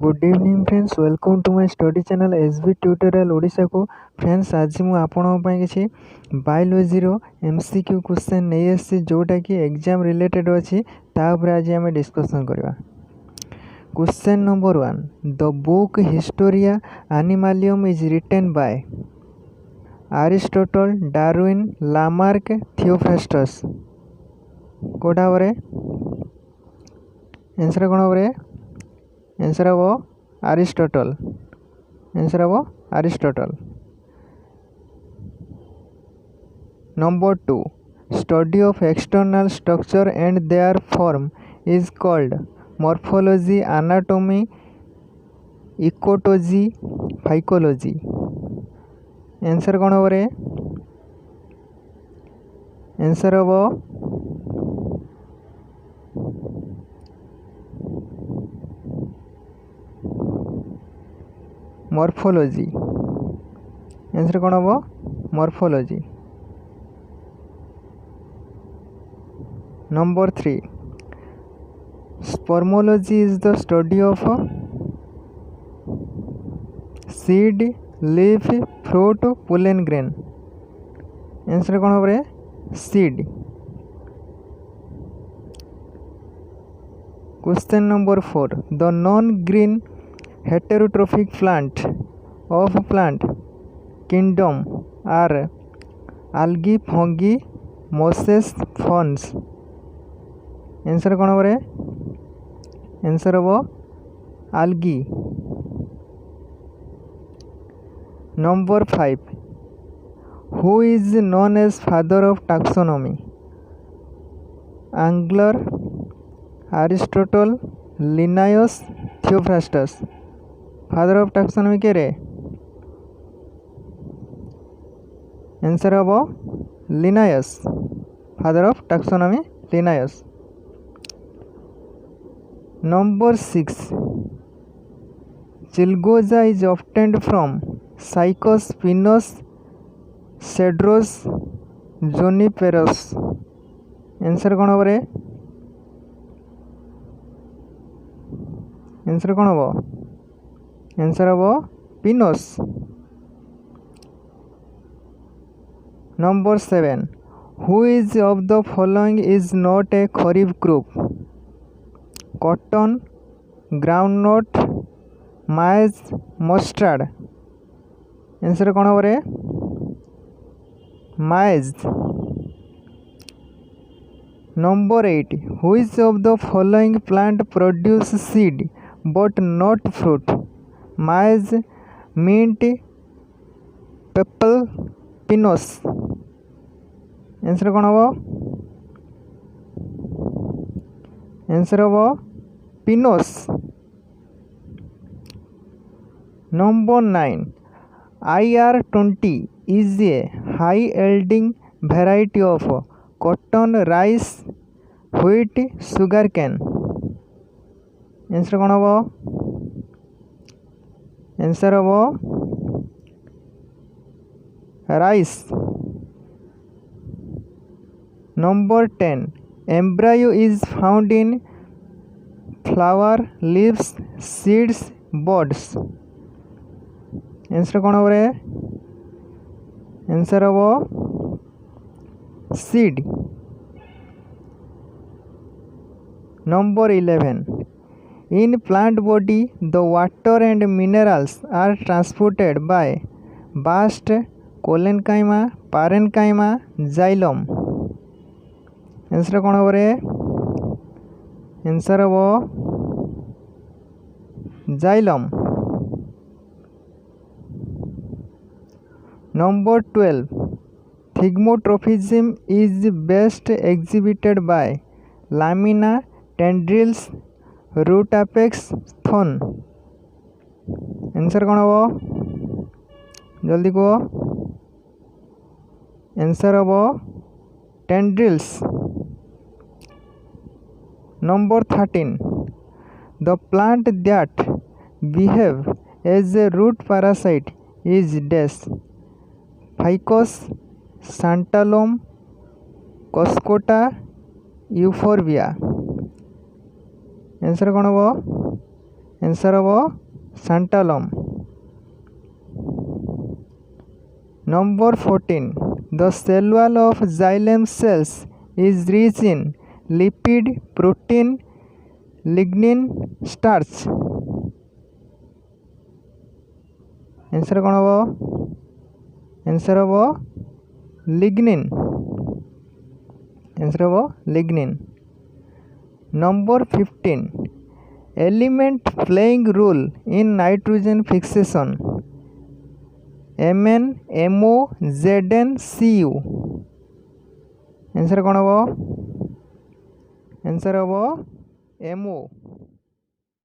Good evening friends, welcome to my study channel SB tutorial Odisha को। Friends, आज मु आपन किसी बायोलॉजी रो एमसीक्यू क्वेश्चन नहीं आसी जोटा कि एग्जाम रिलेटेड अच्छी आज आम डिस्कसन करवा। Question number 1, the book Historia Animalium is written by Aristotle, Darwin, Lamarck, Theophrastus. कोटा बरे आंसर कौन बरे? आंसर हम एरिस्टोटल। आंसर हम Aristotle. Number 2, study of external structure and their form is called morphology, anatomy, ecology, phycology. Answer कौन हम रे? Answer हम मॉर्फोलॉजी। आंसर कौन हम? Morphology. Number 3, spermology is the study of seed, leaf, fruit, pollen grain. Answer कौन हम रे? Seed. Question number 4, the non green heterotrophic plant of plant kingdom are algae, fungi, mosses, ferns. Answer कौन बरे? Answer हम algae। Number 5, who is known as father of taxonomy? Angler, Aristotle, Linnaeus, Theophrastus। Father of taxonomy के रे? Answer हम Linnaeus. Father of taxonomy Linnaeus. Number 6, चिलगोजा is obtained from Cycas, Pinus, Cedrus, Juniperus. Answer कौन हम रे? Answer कौन हम? Answer हम pins. Number 7, who is of the following is not a kharif group? Cotton, groundnut, maize, mustard. Answer कौन हम रे? Maize. Number 8, who is of the following plant produce seed but not fruit? Mine's, mint, पेपल, pinus. Answer कौन हम? Answer हम pins. Number 9, IR20 is a high yielding variety of cotton, rice, wheat, sugarcane। Answer कौन हम? Answer हम rice. Number 10, embryo is found in flower, leaves, seeds, buds। Answer कौन हम रे? आंसर हम seed. Number 11, in plant body the water and minerals are transported by bast, collenchyma, parenchyma, xylem। Answer कौन हम रे? आंसर हम xylem। Number 12, thigmotrophism is best exhibited by lamina, tendrils, root, apex, thorn. Answer कौन हम? जल्दी कह। Answer हम tendrils. Number 13, the plant that behave as a root parasite is dash? Ficus, Santalum, Cuscuta, Euphorbia. Answer कौन हम? Answer हम Santalum. Number 14 the cell wall of xylem cells is rich in lipid protein lignin starch. Answer कौन हम? Answer हम lignin. Answer हम lignin. Number 15 element playing role in nitrogen fixation Mn MO Zn Cu। Answer कौन हम? Answer हम MO।